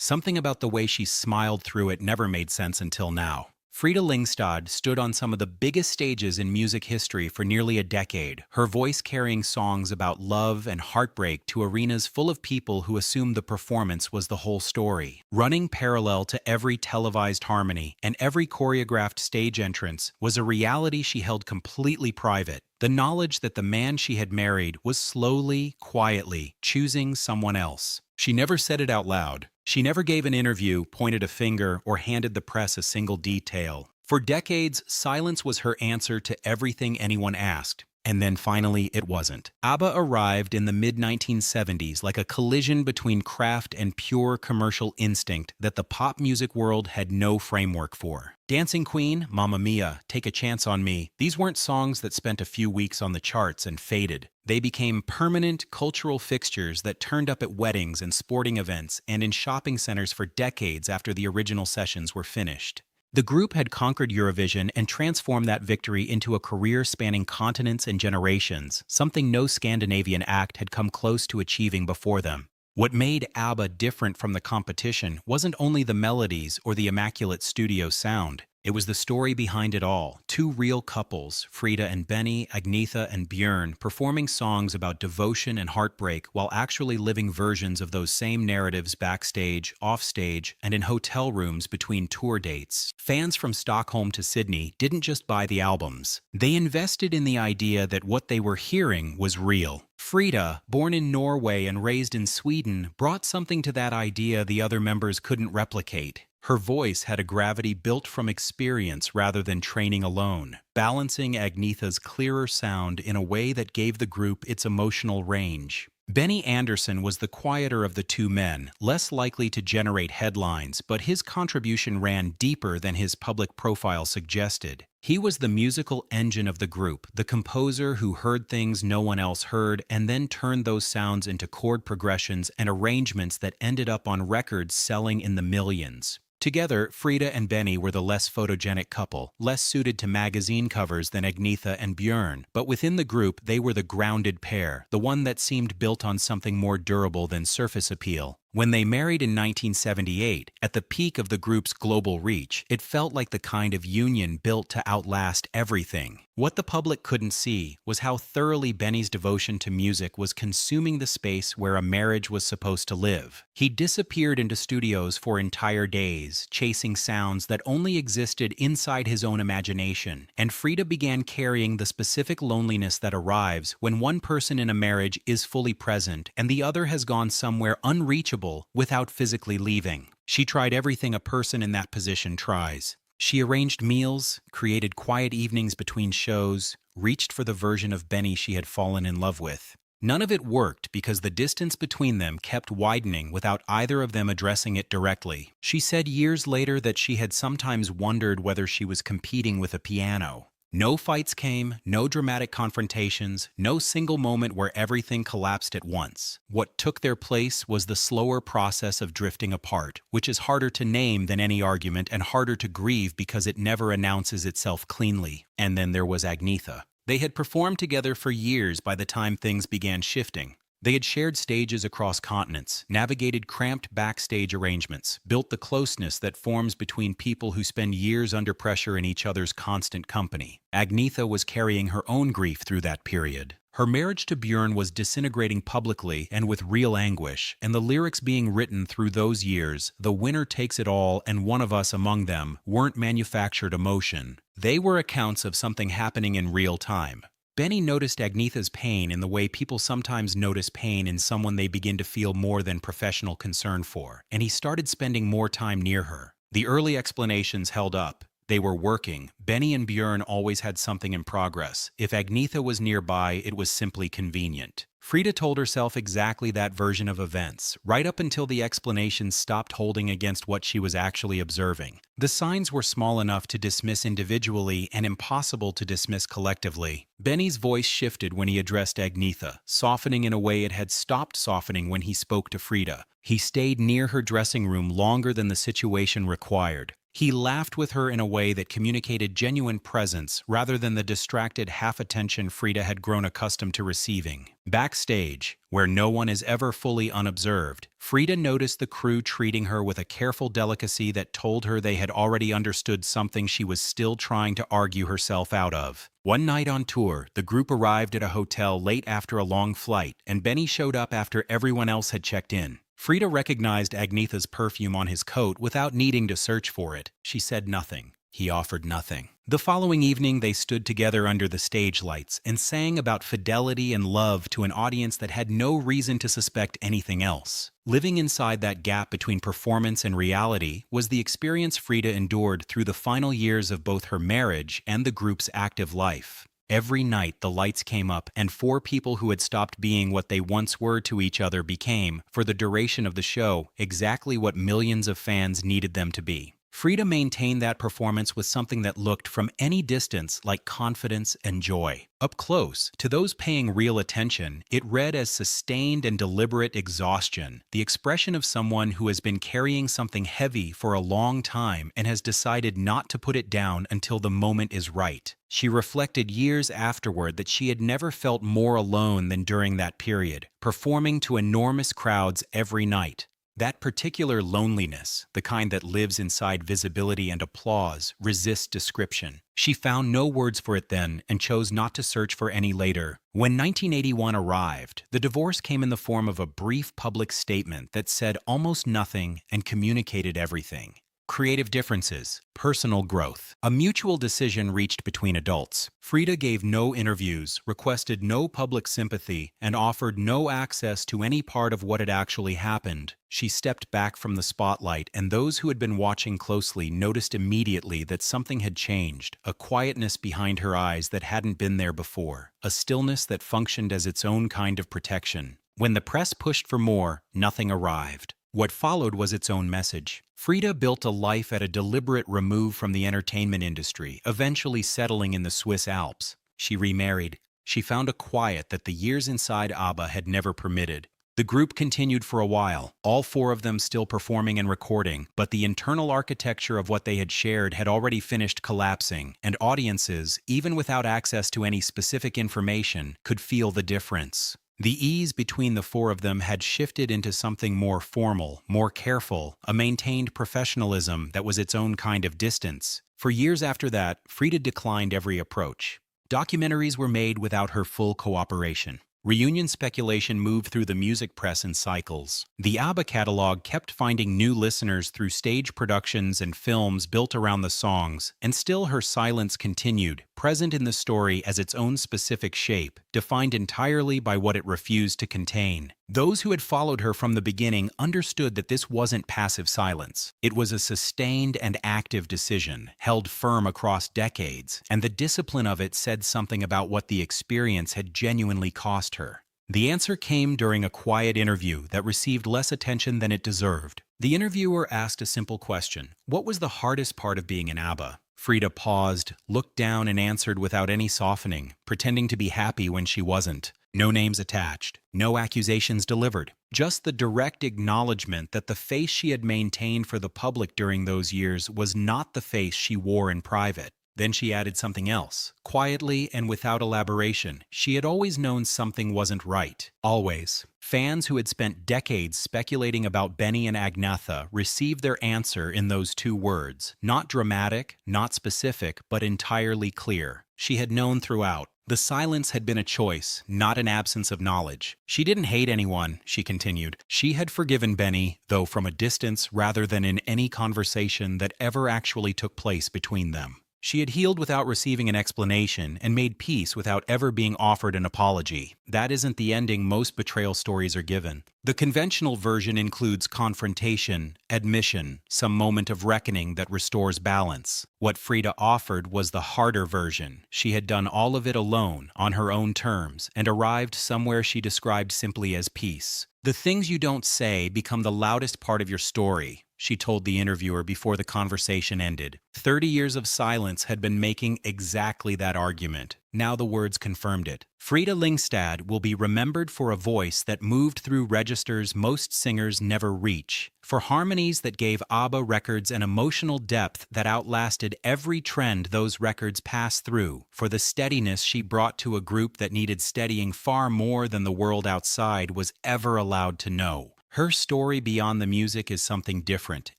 Something about the way she smiled through it never made sense until now. Freda Lyngstad stood on some of the biggest stages in music history for nearly a decade, her voice carrying songs about love and heartbreak to arenas full of people who assumed the performance was the whole story. Running parallel to every televised harmony and every choreographed stage entrance was a reality she held completely private. The knowledge that the man she had married was slowly, quietly choosing someone else. She never said it out loud. She never gave an interview, pointed a finger, or handed the press a single detail. For decades, silence was her answer to everything anyone asked. And then finally, it wasn't. ABBA arrived in the mid-1970s like a collision between craft and pure commercial instinct that the pop music world had no framework for. Dancing Queen, Mamma Mia, Take a Chance on Me, these weren't songs that spent a few weeks on the charts and faded. They became permanent cultural fixtures that turned up at weddings and sporting events and in shopping centers for decades after the original sessions were finished. The group had conquered Eurovision and transformed that victory into a career spanning continents and generations, something no Scandinavian act had come close to achieving before them. What made ABBA different from the competition wasn't only the melodies or the immaculate studio sound. It was the story behind it all. Two real couples, Frida and Benny, Agnetha and Björn, performing songs about devotion and heartbreak while actually living versions of those same narratives backstage, offstage, and in hotel rooms between tour dates. Fans from Stockholm to Sydney didn't just buy the albums. They invested in the idea that what they were hearing was real. Frida, born in Norway and raised in Sweden, brought something to that idea the other members couldn't replicate. Her voice had a gravity built from experience rather than training alone, balancing Agnetha's clearer sound in a way that gave the group its emotional range. Benny Andersson was the quieter of the two men, less likely to generate headlines, but his contribution ran deeper than his public profile suggested. He was the musical engine of the group, the composer who heard things no one else heard and then turned those sounds into chord progressions and arrangements that ended up on records selling in the millions. Together, Frida and Benny were the less photogenic couple, less suited to magazine covers than Agnetha and Björn, but within the group they were the grounded pair, the one that seemed built on something more durable than surface appeal. When they married in 1978, at the peak of the group's global reach, it felt like the kind of union built to outlast everything. What the public couldn't see was how thoroughly Benny's devotion to music was consuming the space where a marriage was supposed to live. He disappeared into studios for entire days, chasing sounds that only existed inside his own imagination, and Frida began carrying the specific loneliness that arrives when one person in a marriage is fully present and the other has gone somewhere unreachable without physically leaving. She tried everything a person in that position tries. She arranged meals, created quiet evenings between shows, reached for the version of Benny she had fallen in love with. None of it worked because the distance between them kept widening without either of them addressing it directly. She said years later that she had sometimes wondered whether she was competing with a piano. No fights came, no dramatic confrontations, no single moment where everything collapsed at once. What took their place was the slower process of drifting apart, which is harder to name than any argument and harder to grieve because it never announces itself cleanly. And then there was Agnetha. They had performed together for years by the time things began shifting. They had shared stages across continents, navigated cramped backstage arrangements, built the closeness that forms between people who spend years under pressure in each other's constant company. Agnetha was carrying her own grief through that period. Her marriage to Björn was disintegrating publicly and with real anguish, and the lyrics being written through those years, "The winner takes it all and one of us among them," weren't manufactured emotion. They were accounts of something happening in real time. Benny noticed Agnetha's pain in the way people sometimes notice pain in someone they begin to feel more than professional concern for, and he started spending more time near her. The early explanations held up. They were working. Benny and Björn always had something in progress. If Agnetha was nearby, it was simply convenient. Frida told herself exactly that version of events, right up until the explanations stopped holding against what she was actually observing. The signs were small enough to dismiss individually and impossible to dismiss collectively. Benny's voice shifted when he addressed Agnetha, softening in a way it had stopped softening when he spoke to Frida. He stayed near her dressing room longer than the situation required. He laughed with her in a way that communicated genuine presence rather than the distracted half-attention Frida had grown accustomed to receiving. Backstage, where no one is ever fully unobserved, Frida noticed the crew treating her with a careful delicacy that told her they had already understood something she was still trying to argue herself out of. One night on tour, the group arrived at a hotel late after a long flight, and Benny showed up after everyone else had checked in. Frida recognized Agnetha's perfume on his coat without needing to search for it. She said nothing. He offered nothing. The following evening, they stood together under the stage lights and sang about fidelity and love to an audience that had no reason to suspect anything else. Living inside that gap between performance and reality was the experience Frida endured through the final years of both her marriage and the group's active life. Every night the lights came up and four people who had stopped being what they once were to each other became, for the duration of the show, exactly what millions of fans needed them to be. Frida maintained that performance with something that looked from any distance like confidence and joy. Up close, to those paying real attention, it read as sustained and deliberate exhaustion, the expression of someone who has been carrying something heavy for a long time and has decided not to put it down until the moment is right. She reflected years afterward that she had never felt more alone than during that period, performing to enormous crowds every night. That particular loneliness, the kind that lives inside visibility and applause, resists description. She found no words for it then and chose not to search for any later. When 1981 arrived, the divorce came in the form of a brief public statement that said almost nothing and communicated everything. Creative differences, personal growth, a mutual decision reached between adults. Frida gave no interviews, requested no public sympathy, and offered no access to any part of what had actually happened. She stepped back from the spotlight, and those who had been watching closely noticed immediately that something had changed, a quietness behind her eyes that hadn't been there before, a stillness that functioned as its own kind of protection. When the press pushed for more, nothing arrived. What followed was its own message. Frida built a life at a deliberate remove from the entertainment industry, eventually settling in the Swiss Alps. She remarried. She found a quiet that the years inside ABBA had never permitted. The group continued for a while, all four of them still performing and recording, but the internal architecture of what they had shared had already finished collapsing, and audiences, even without access to any specific information, could feel the difference. The ease between the four of them had shifted into something more formal, more careful, a maintained professionalism that was its own kind of distance. For years after that, Frida declined every approach. Documentaries were made without her full cooperation. Reunion speculation moved through the music press in cycles. The ABBA catalog kept finding new listeners through stage productions and films built around the songs, and still her silence continued, present in the story as its own specific shape, defined entirely by what it refused to contain. Those who had followed her from the beginning understood that this wasn't passive silence. It was a sustained and active decision, held firm across decades, and the discipline of it said something about what the experience had genuinely cost her. The answer came during a quiet interview that received less attention than it deserved. The interviewer asked a simple question: what was the hardest part of being an ABBA? Frida paused, looked down, and answered without any softening, pretending to be happy when she wasn't. No names attached, no accusations delivered, just the direct acknowledgement that the face she had maintained for the public during those years was not the face she wore in private. Then she added something else. Quietly and without elaboration, she had always known something wasn't right. Always. Fans who had spent decades speculating about Benny and Agnetha received their answer in those two words. Not dramatic, not specific, but entirely clear. She had known throughout. The silence had been a choice, not an absence of knowledge. She didn't hate anyone, she continued. She had forgiven Benny, though from a distance rather than in any conversation that ever actually took place between them. She had healed without receiving an explanation and made peace without ever being offered an apology. That isn't the ending most betrayal stories are given. The conventional version includes confrontation, admission, some moment of reckoning that restores balance. What Frida offered was the harder version. She had done all of it alone, on her own terms, and arrived somewhere she described simply as peace. The things you don't say become the loudest part of your story, she told the interviewer before the conversation ended. 30 years of silence had been making exactly that argument. Now the words confirmed it. Freda Lyngstad will be remembered for a voice that moved through registers most singers never reach, for harmonies that gave ABBA records an emotional depth that outlasted every trend those records passed through, for the steadiness she brought to a group that needed steadying far more than the world outside was ever allowed to know. Her story beyond the music is something different,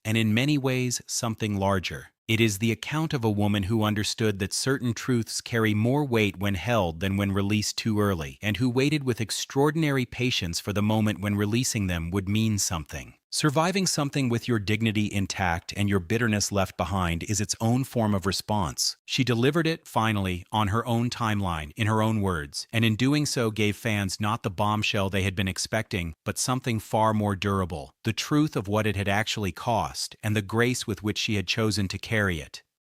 and in many ways, something larger. It is the account of a woman who understood that certain truths carry more weight when held than when released too early, and who waited with extraordinary patience for the moment when releasing them would mean something. Surviving something with your dignity intact and your bitterness left behind is its own form of response. She delivered it, finally, on her own timeline, in her own words, and in doing so gave fans not the bombshell they had been expecting, but something far more durable, the truth of what it had actually cost, and the grace with which she had chosen to carry it.